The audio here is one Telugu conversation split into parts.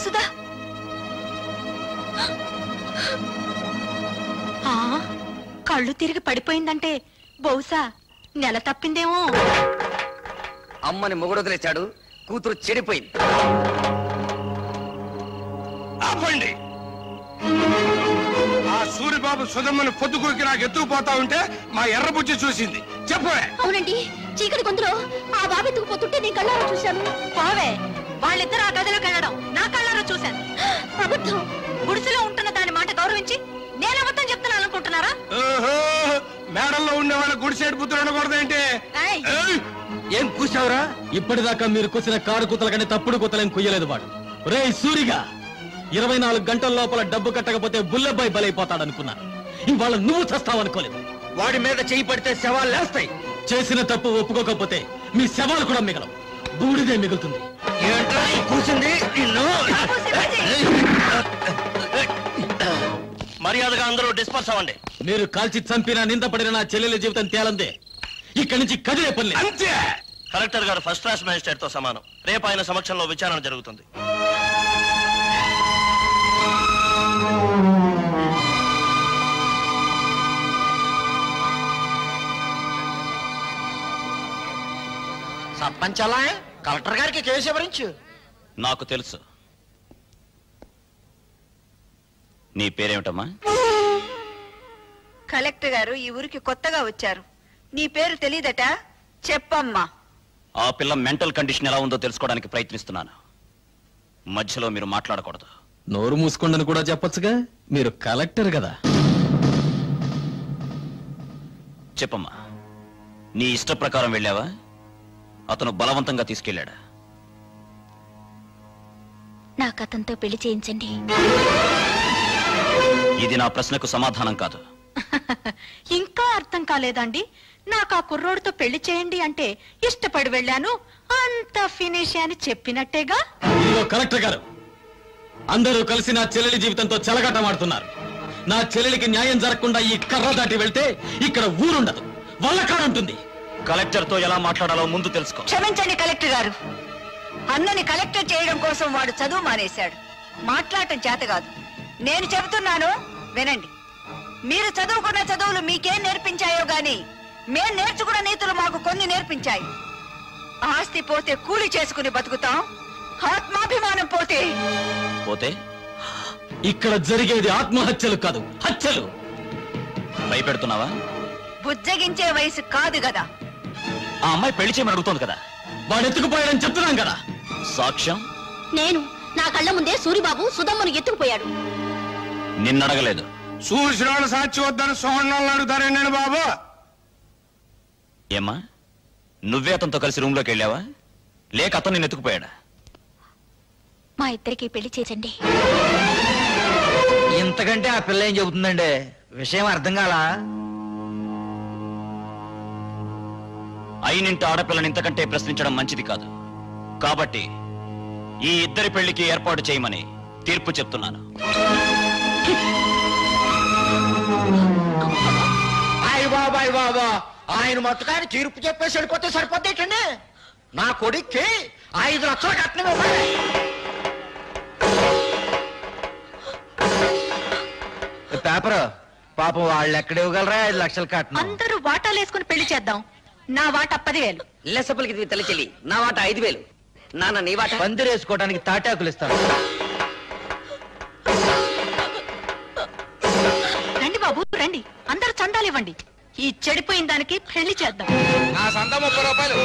సుధా కళ్ళు తిరిగి పడిపోయిందంటే బహుశా నెల తప్పిందేమో. అమ్మని మొగుడు వదిలేశాడు, కూతురు చెడిపోయింది. ఆపండి. ఆ సూరిబాబు సుధమ్మను పొద్దుకూరికి నాకు ఎత్తుకుపోతా ఉంటే మా ఎర్రబుజ్జి చూసింది. చెప్పవే. అవునండి, చీకటి గొంతులో ఆ బాబు ఎత్తుకుపోతుంటే నేను కళ్ళారా చూశాను. పోవే, వాళ్ళిద్దరు ఆ గదిలోకి వెళ్ళడం నా కళ్ళారా చూశాను. అబద్ధం. గుడిసెలో ఉంటున్న దాని మాట గౌరవించి నేను అబద్ధం చెప్తున్నాను అనుకుంటున్నారా? మేడల్లో ఉండే వాళ్ళ గుడిసేడు పుత్రులు ఉండకూడదేంటి? ఏం కూసావురా? ఇప్పటిదాకా మీరు కూసిన కారు కూతల కంటే తప్పుడు కూతలేం కుయ్యలేదు వాడు. రే సూరిగా, 24 గంటల లోపల డబ్బు కట్టకపోతే బుల్లబ్బాయి బలైపోతాడనుకున్నా. ఇవాళ నువ్వు చస్తావనుకోలేదు. వాడి మీద చేయి పడితే శవాలు లేస్తాయి. చేసిన తప్పు ఒప్పుకోకపోతే మీ శవాలు కూడా మిగలవు, బూడిదే మిగులుతుంది. కూర్చుంది మర్యాదగా అందరూ డిస్పర్స్ అవ్వండి. మీరు కాల్చి చంపినా నిందపడిన నా చెల్లెల జీవితం తేలందే. ఇక్కడి నుంచి కదిలే పని. అంతే. కలెక్టర్ గారు ఫస్ట్ క్లాస్ మేజిస్ట్రేట్ తో సమానం. రేపు ఆయన సమక్షంలో విచారణ జరుగుతుంది. సర్పంచ్ అలా కలెక్టర్ గారికి కేసు ఎవరించు. నాకు తెలుసు. నీ పేరేమిటమ్మా? కలెక్టర్ గారు ఈ ఊరికి కొత్తగా వచ్చారు. నీ పేరు తెలీదట? చెప్పమ్మా. ఆ పిల్ల మెంటల్ కండిషన్ ఎలా ఉందో తెలుసుకోవడానికి ప్రయత్నిస్తున్నాను. మధ్యలో మీరు మాట్లాడకూడదు. నోరు మూసుకోండని కూడా చెప్పొచ్చుగా, మీరు కలెక్టర్ కదా. చెప్పమ్మా, నీ ఇష్ట ప్రకారం వెళ్ళావా? అతను బలవంతంగా తీసుకెళ్ళాడా? నాకు అతనితో పెళ్లి చేయించండి. ఇది నా ప్రశ్నకు సమాధానం కాదు. ఇంకా అర్థం కాలేదండి? నాకు ఆ కుర్రోడితో పెళ్లి చేయండి అంటే ఇష్టపడి వెళ్ళాను, అంత ఫినిష్ అని చెప్పినట్టేగా. కలెక్టర్ గారు, అందరూ కలిసి నా చెల్లెలి జీవితంతో చెలగాటమాడుతున్నారు. నా చెల్లెలికి న్యాయం జరగకుండా ఈ కర్ర దాటి వెళ్తే ఇక్కడ ఊరుండదు, వల్లకాడుంటుంది. కలెక్టర్ తో ఎలా మాట్లాడాలో ముందు తెలుసుకో. క్షమించండి కలెక్టర్ గారు, అన్నని కలెక్టర్ చేయడం కోసం వాడు చదువు మానేశాడు. మాట్లాడటం చేత కాదు. నేను చెబుతున్నాను వినండి. మీరు చదువుకున్న చదువులు మీకేం నేర్పించాయో గాని మేం నేర్చుకున్న నీతులు మాకు కొన్ని నేర్పించాయి. ఆస్తి పోతే కూలి చేసుకుని బతుకుతాం, ఆత్మాభిమానం పోతే పోతే ఇక్కడ జరిగేది ఆత్మహత్యలు కాదు, హత్యలు. భయపెడుతున్నావా? బుజ్జగించే వయసు కాదు కదా. ఆ అమ్మాయి పెళ్లి చేయమని అడుగుతోంది కదా. వాడు ఎత్తుకుపోయాడని చెప్తున్నాం కదా. సాక్ష్యం? నేను నా కళ్ళ ముందే సూరిబాబు సుధమ్మను ఎత్తుకుపోయాడు. నిన్నడగలేదు. చూసిన వాళ్ళు సాక్షి వద్దని సోహన్ అడుగుతారండి నేను బాబు. ఏమ్మా, నువ్వే అతనితో కలిసి రూమ్ లోకి వెళ్ళావా, లేక అతను నిన్ను ఎత్తుకుపోయాడా? మా ఇద్దరికి పెళ్లి చేసండి. ఇంతకంటే ఆ పిల్ల ఏం చెబుతుందండి? విషయం అర్థం కాలా? అయినింటి ఆడపిల్లని ఇంతకంటే ప్రశ్నించడం మంచిది కాదు. కాబట్టి ఈ ఇద్దరి పెళ్లికి ఏర్పాటు చేయమని తీర్పు చెప్తున్నాను. బాబాయ్ బాబా, ఆయన మొత్తకాన్ని తీర్పు చెప్పేసి వెళ్ళిపోతే సరిపోతేటండి. నా కొడుక్కి 5 లక్షలు కట్నం ఇవ్వాలి. పేపర్ పాపం వాళ్ళు ఎక్కడ ఇవ్వగలరా 5 లక్షలు కట్నం? అందరూ వాటాలు వేసుకుని పెళ్లి చేద్దాం. నా వాట 10,000. లెసపలికి తల్లి నా వాట 5,000. నాన్న నీ వాట? పందిరేసుకోవడానికి తాటాకులు ఇస్తాను. రండి బాబు రండి, అందరూ చందాలు ఇవ్వండి. ఈ చెడిపోయిన దానికి పెళ్లి చేద్దాం. నా సంత 30 రూపాయలు.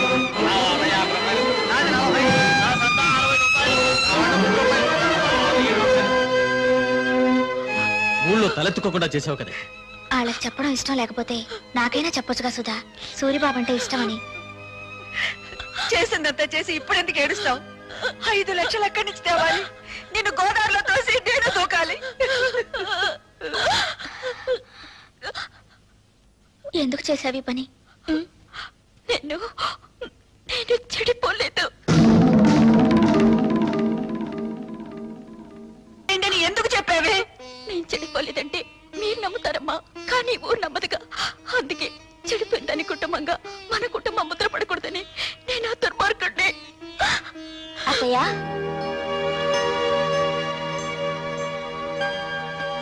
ఊళ్ళో తలెత్తుకోకుండా చేసావు కదా. వాళ్ళకి చెప్పడం ఇష్టం లేకపోతే నాకైనా చెప్పొచ్చుగా సుధా, సూరిబాబు అంటే ఇష్టమని. చేసిందంతా చేసి ఇప్పుడెందుకు ఏడుస్తావు? 5 లక్షలు ఎక్కడి నుంచి తేవాలి? నిన్ను గోదావరిలో తోసి నేను దూకాలి. ఎందుకు చేసావి పని? నేను చెడిపోలేదు. ఎందుకు చెప్పావే? నేను చెడిపోలేదంటే మీరు నమ్ముతారమ్మా, కానీ ఊరు నమ్మదుగా. అందుకే చెడిపోయిందని కుటుంబంగా మన కుటుంబం ముద్ర పడకూడదని నేను ఆ దుర్మార్గుడిని. అత్తయ్య,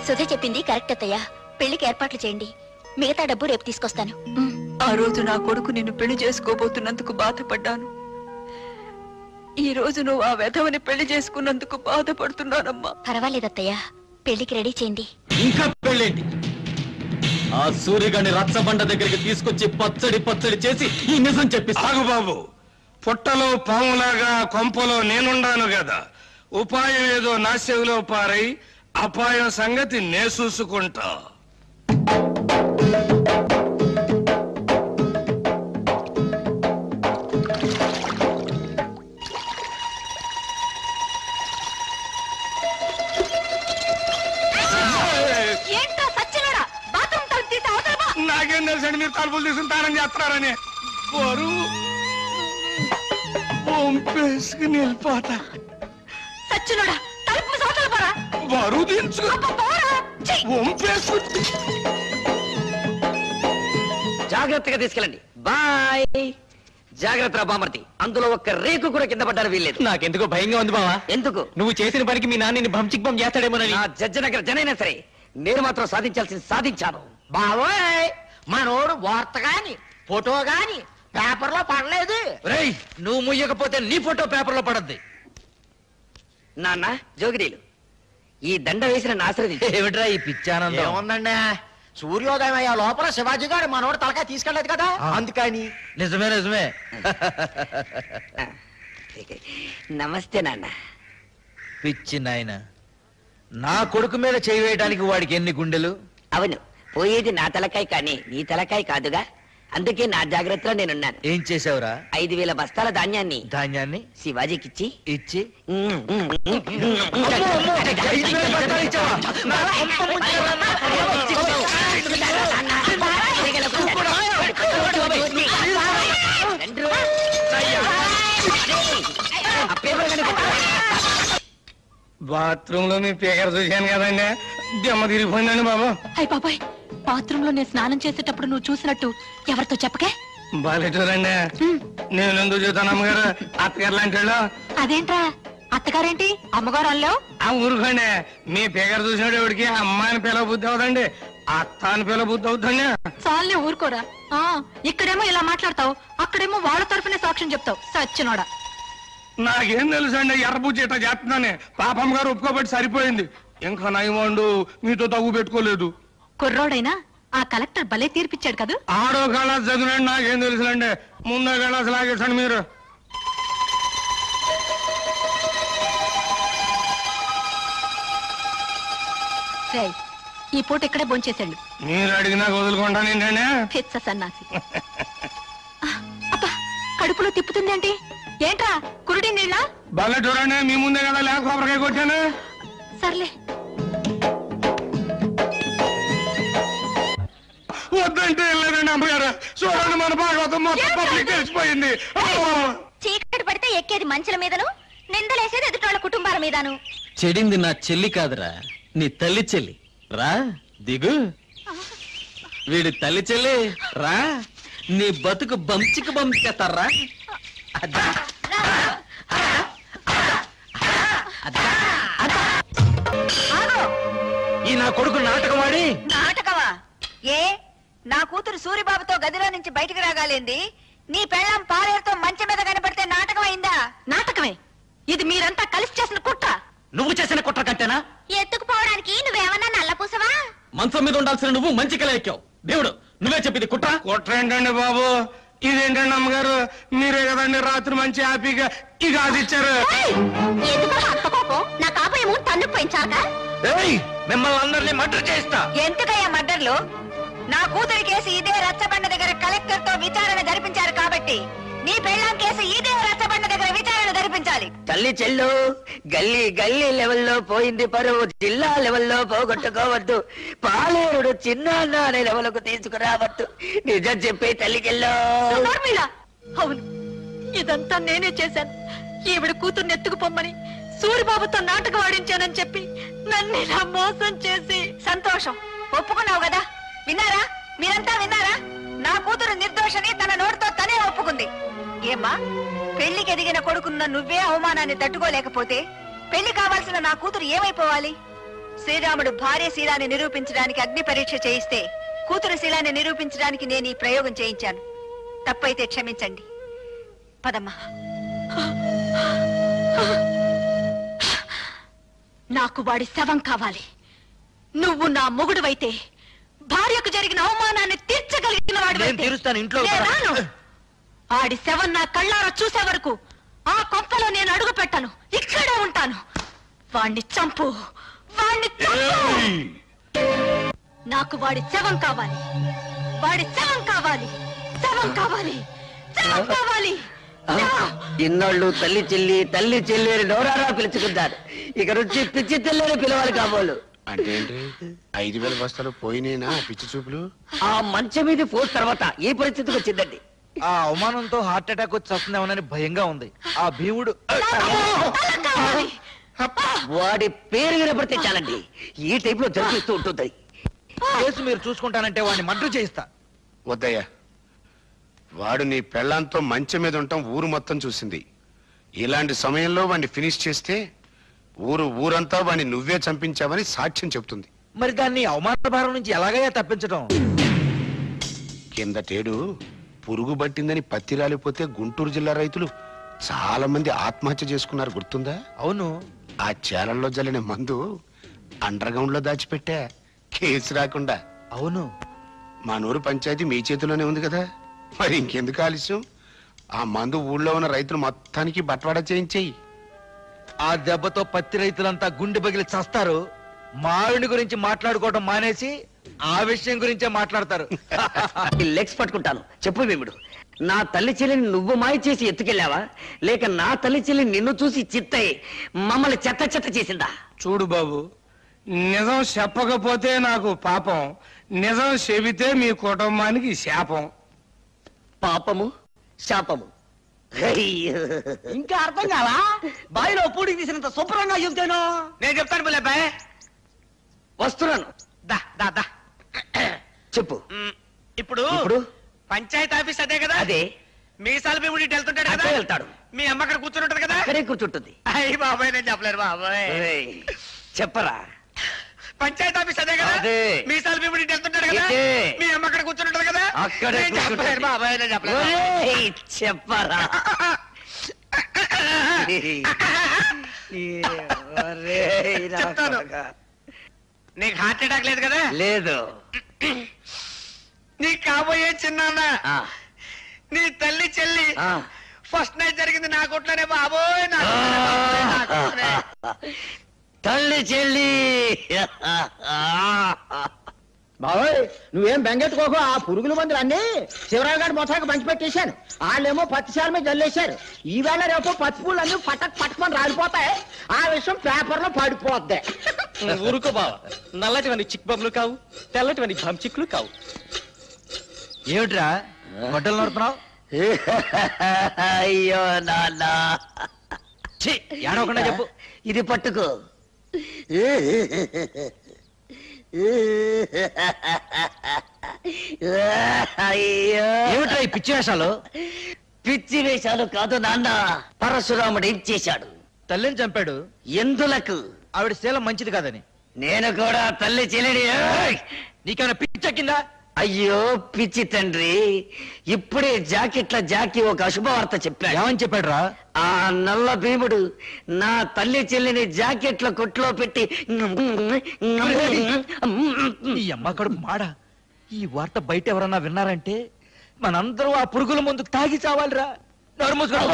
సుధ చెప్పింది కరెక్ట్ అత్తయ్య. పెళ్లికి ఏర్పాట్లు చేయండి, మిగతా డబ్బు రేపు తీసుకొస్తాను. ఆ రోజు నా కొడుకు నిన్ను పెళ్లి చేసుకోబోతున్నందుకు బాధపడ్డాను. ఈ రోజు నువ్వు ఆ వెధవని పెళ్లి చేసుకున్నందుకు బాధపడుతున్నానమ్మా. పర్వాలేదత్తయ్య, పెళ్లికి రెడీ చేయండి. ఇంకా పెళ్ళేంటి? ఆ సూర్యగాని రచ్చబండ దగ్గరికి తీసుకొచ్చి పచ్చడి పచ్చడి చేసి ఈ నిజం చెప్పి ఆగు బాబు, పుట్టలో పాములాగా కొంపలో నేనుండాను కదా. ఉపాయం ఏదో నా చెవిలో పారై అపాయం సంగతి నే చూసుకుంటా. నాకేం తెలుసండి మీరు తలుపులు తీసుకుని తానం చేస్తున్నారని. బరువు వంపేసుకుని వెళ్ళిపోతా. సచ్చినోడా, తలుపు సోతలు పోరా. బరువు దించుకు వంపేసుకు. జాగ్రత్తగా తీసుకెళ్ళండి. బాయ్. జాగ్రత్త బామర్తి, అందులో ఒక్క రేకు కూడా కింద పడ్డారు వీల్లేదు. నాకెందుకో భయంగా ఉంది బావా. ఎందుకు? నువ్వు చేసిన పనికి మీ నాన్నని భంచిక్బం చేస్తాడేమోనని. నా జడ్జనగర జనైనా సరే నేను మాత్రం సాధించాల్సింది సాధించాను. బావోయ్, మనోడు వార్త గాని ఫోటో గాని పేపర్లో పడలేదు. రేయ్, నువ్వు ముయ్యకపోతే నీ ఫోటో పేపర్లో పడద్ది. నాన్న జోగిరీలు, ఈ దండ వేసిన నాశ్రది ఏమిట్రా ఈ పిచ్చానందం? ఏముందండి, సూర్యోదయం అయ్యే లోపల శివాజీ గారు మనోడు తలకాయ తీసుకెళ్లేదు కదా, అందుకని. నిజమే నిజమే. నమస్తే నాన్న. పిచ్చి నాయన, నా కొడుకు మీద చేయి వేయడానికి వాడికి ఎన్ని గుండెలు? అవును, పోయేది నా తలకాయ కానీ నీ తలకాయ కాదుగా, అందుకే నా జాగ్రత్తలో నేనున్నాను. ఏం చేసావురా? 5,000 బస్తాల ధాన్యాన్ని ధాన్యాన్ని శివాజీకిచ్చి ఇచ్చి 5,000 బస్తాలు ఇచ్చావా? బాత్రూమ్ లో మీ పేకర చూశాను కదండి, దెమ్మ తిరిగిపోయిందండి బాబు. అయ్య బాబాయ్, బాత్రూమ్ లో నేను స్నానం చేసేటప్పుడు నువ్వు చూసినట్టు ఎవరితో చెప్పకే. బాలేటూరండి, నేను ఎందుకు చూస్తాను అమ్మగారు, అత్తగారు లాంటి వాళ్ళు. అదేంట్రా, అత్తగారేంటి అమ్మగారు అల్లావు? ఆ ఊరుకోండి, మీ పేకర చూసినాడు ఎవడికి అమ్మాయిని పిల్ల బుద్ధి అవుతండి, అత్త అని పిల్ల బుద్ధి అవుతుంది. చాలే ఊరుకోరా. ఇక్కడేమో ఇలా మాట్లాడతావు, అక్కడేమో వాళ్ళ తరఫునే సాక్ష్యం చెప్తావు. సచ్చినోడా. నాకేం తెలుసు అండి, ఎర్రబుజ్జి ఇట్లా చేస్తున్నానే. పాపమ్మ గారు ఒప్పుకోబట్టి సరిపోయింది, ఇంకా నయమండు మీతో తగ్గు పెట్టుకోలేదు. కుర్రోడైనా ఆ కలెక్టర్ భలే తీర్పిచ్చాడు కదా. ఆడో కళాసు చదివినండి, నాకేం తెలుసులండి. ముందో కళాసు లాగేసండి మీరు. ఈ పూట ఇక్కడే భోంచేశాడు. మీరు అడిగినా వదులుకుంటాను ఏంటండి. పిచ్చ సన్నాసి. అబ్బా, కడుపులో తిప్పుతుందేంటి? ఏంట్రా కురుడి నీళ్ళ? బాగా చూడండి, మీ ముందే కదా లేక కొబ్బరికాయ కొట్టాను. సర్లే. వద్దంటే వెళ్ళలేదండి అమ్మగారు. చూడండి, మన భాగవతం మొత్తం పబ్లిక్ తెలిసిపోయింది. చీకటి పడితే ఎక్కేది మంచుల మీదను, నిందలేసేది ఎదుటోళ్ళ కుటుంబాల మీదను. చెడింది నా చెల్లి కాదురా, నీ తల్లి చెల్లి. రా దిగు. వీడి తల్లి చెల్లి రా, నీ బతుకు బంచికి బంచేస్తారా. ఈ నా కొడుకు నాటకమాడి. నాటకమా? ఏ, నా కూతురు సూరిబాబుతో గదిలో నుంచి బయటికి రాగాలేంది? నీ పెళ్ళం పాలేరుతో మంచం మీద కనపడితే నాటకం అయిందా? నాటకమే. ఇది మీరంతా కలిసి చేసిన కుట్ర. నువ్వు చేసిన కుట్ర కంటేనా? ఎత్తుకుపోవడానికి నువ్వేమన్నా నల్లపూసవా? మంచం మీద ఉండాల్సిన నువ్వు మంచి కల ఎక్కావు. దేవుడు, నువ్వే చెప్పింది కుట్ర. కుట్ర ఏంటండి బాబు, ఇదేంటండి అమ్మగారు? మీరే కదండి రాత్రి మంచి హ్యాపీగా ఈ గాజు ఇచ్చారు. ఎందుకో అంత కోపం? నా కాపేమో తన్ను పోయించాక మిమ్మల్ని అందరినీ మర్డర్ చేస్తా. ఎందుకయ్యా మర్డర్లు? నా కూతురి కేసు ఇదే రచ్చబండ దగ్గర కలెక్టర్ తో విచారణ జరిపించారు కాబట్టి నీ పెళ్ళాం కేసు ఇదే రచ్చబండ దగ్గర విచారణ జరిపించాలి. తల్లి చెల్లు, గల్లీ గల్లీ లెవెల్లో పోయింది పరువు, జిల్లా లెవెల్లో పోగొట్టుకోవద్దు. పాలేరుడు చిన్న అనే లెవెల్కు తీసుకురావద్దు. నిజం చెప్పే తల్లికెళ్ళో. అవును, ఇదంతా నేనే చేశాను. ఈవిడ కూతుర్ని ఎత్తుకుపోమ్మని సూరిబాబుతో నాటకం ఆడించానని చెప్పి నన్ను ఇలా మోసం చేసి. సంతోషం, ఒప్పుకున్నావు కదా. విన్నారా, మీరంతా విన్నారా? నా కూతురు నిర్దోషని తన నోటితో తనే ఒప్పుకుంది. ఏమ్మా, పెళ్లికి ఎదిగిన కొడుకున్న నువ్వే అవమానాన్ని తట్టుకోలేకపోతే పెళ్లి కావాల్సిన నా కూతురు ఏమైపోవాలి? శ్రీరాముడు భార్య శీలాన్ని నిరూపించడానికి అగ్ని పరీక్ష చేయిస్తే కూతురు శీలాన్ని నిరూపించడానికి నేను ఈ ప్రయోగం చేయించాను. తప్పైతే క్షమించండి. పదమ్మా. నాకు వాడి శవం కావాలి. నువ్వు నా మొగుడువైతే భార్యకు జరిగిన అవమానాన్ని తీర్చగలిగిన నేను తీరుస్తాను. ఇంట్లో ఆడి శవం నా కళ్ళారా చూసే వరకు ఆ కొంపలో నేను అడుగు పెట్టను. ఇక్కడే ఉంటాను. వాణ్ణి చంపు, వాణ్ణి చంపు. నాకు వాడి శవం కావాలి. వాడి శవం కావాలి. శవం కావాలి. శవం కావాలి. ఇన్నాళ్ళు తల్లి చెల్లి అని నోరారా పిలుచుకుంటారు. ఇక నుంచి పిచ్చి తెల్లని పిలవాలి కాబోలు. అంటే 5,000 బస్తాలు పోయినేనా పిచ్చి చూపులు? ఆ మంచం మీద ఫోర్స్ తర్వాత ఏ పరిస్థితికి వచ్చిందండి? ఆ అవమానంతో హార్ట్ అటాక్ వచ్చి వస్తుందేమోనని భయంగా ఉంది. ఆ భీముడు వాడి పేరు వినపడితే చాలండి ఈ టైప్ లో జరిపిస్తూ ఉంటుంది. కేసు మీరు చూసుకుంటానంటే వాడిని మర్డర్ చేయిస్తా. వద్దయ్యా, వాడు నీ పెళ్ళాంతో మంచం మీద ఉంటాం ఊరు మొత్తం చూసింది. ఇలాంటి సమయంలో వాడిని ఫినిష్ చేస్తే ఊరంతా వాడిని నువ్వే చంపించావని సాక్ష్యం చెప్తుంది. మరి దాన్ని అవమాన భారం నుంచి ఎలాగయ్యా తప్పించడం? కిందటేడు పురుగు పట్టిందని పత్తి రాలిపోతే గుంటూరు జిల్లా రైతులు చాలా మంది ఆత్మహత్య చేసుకున్నారు, గుర్తుందా? అవును. ఆ చేలల్లో జల్లిన మందు అండర్ గ్రౌండ్ లో దాచిపెట్టా, కేసు రాకుండా. అవును. మా నూరు పంచాయతీ మీ చేతిలోనే ఉంది కదా, మరి ఇంకెందుకు ఆలస్యం? ఆ మందు ఊళ్ళో ఉన్న రైతులు మొత్తానికి బట్వాడా చేయించేయి. ఆ దెబ్బతో పత్తి రైతులంతా గుండె పగిలి చస్తారు. మావిడి గురించి మాట్లాడుకోవడం మానేసి ఆ విషయం గురించే మాట్లాడతారు. లెగ్స్ పట్టుకుంటాను. చెప్పు భీముడు, నా తల్లి చెల్లిని నువ్వు మాయ చేసి ఎత్తుకెళ్ళావా, లేక నా తల్లి చెల్లి నిన్ను చూసి చిత్తయి మమ్మల్ని చెత్త చేసిందా? చూడు బాబు, నిజం చెప్పకపోతే నాకు పాపం, నిజం చెబితే మీ కుటుంబానికి శాపం. పాపము శాపము ఇంకా అర్థం కాలా? బావిలో పూడి తీసినంత శుభ్రంగా చెబుతాను. నేను చెప్తాను బుల్లబ్బాయ్. వస్తున్నాను. దా దా దా చెప్పు. ఇప్పుడు పంచాయతీ ఆఫీస్ అదే కదా? అదే. మీసాల భీముడి వెళ్తుంటాడు కదా? అక్కడే వెళ్తాడు. మీ అమ్మ అక్కడ కూర్చుంటది కదా? అక్కడే కూర్చుంటుంది. అయ్యి బాబాయ్, నేను చెప్పలేరు బాబాయ్. ఏయ్, చెప్పరా. పంచాయతీ ఆఫీస్ అదే కదా? అదే. మీసాల భీముడి వెళ్తుంటాడు కదా? ఇదే. మీ అమ్మ అక్కడ కూర్చుంటది కదా? అక్కడే నేను చెప్పలేరు బాబాయ్, నేను చెప్పలేరు. ఒరేయ్, చెప్పరా. ఒరేయ్, నా చెప్తాను. కొడుకా. నీకు హార్ట్ అటాక్ లేదు కదా? లేదు. నీ కాబోయే చిన్నాన్న, ఆ, నీ తల్లి చెల్లి ఆ. ఫస్ట్ నైట్ జరిగింది నా కొట్లోనే బాబోయ్. నా కొట్లోనే బాబోయ్, నా కొట్లోనే. తల్లి చెల్లి. బాబోయ్, నువ్వేం బెంగెట్టుకోకు. ఆ పురుగుల మందులు అన్ని శివరావు గారి మొత్తానికి పంచి పెట్టేశాను. వాళ్ళేమో పత్తిశాల మీద జల్లేశారు. ఈవేళ రేపు పత్తి పూలు అన్ని పట్టమని రాలిపోతాయి. ఆ విషయం పేపర్ లో పడిపోద్ది. ఊరుకో బావ, నల్లటివని చిక్ బొమ్మలు కావు, తెల్లటివని చిక్కులు కావు. ఏమిట్రా గొడ్డలు నడుతున్నావు? అయ్యో నాన్న, ఏడవకుండా చెప్పు. ఇది పట్టుకో. అయ్యో, ఏమిట్రా ఈ పిచ్చి వేషాలు? పిచ్చి వేషాలు కాదు నాన్న. పరశురాముడు ఏం చేశాడు? తల్లిని చంపాడు. ఎందులకు? ఆవిడ శీలం మంచిది కాదని. నేను కూడా తల్లి చెల్లిని. నీకేమైనా పిచ్చెక్కిందా? అయ్యో పిచ్చి తండ్రి, ఇప్పుడే జాకీ ఒక అశుభవార్త చెప్పాడు. ఏమని చెప్పాడు రా? ఆ నల్ల భీముడు నా తల్లి చెల్లిని జాకెట్ల కొట్లో పెట్టి ఈ అమ్మ కడుపు మాడ. ఈ వార్త బయట ఎవరన్నా విన్నారంటే మనందరూ ఆ పురుగుల ముందు తాగి చావాలిరా. నోరు మూసుకో.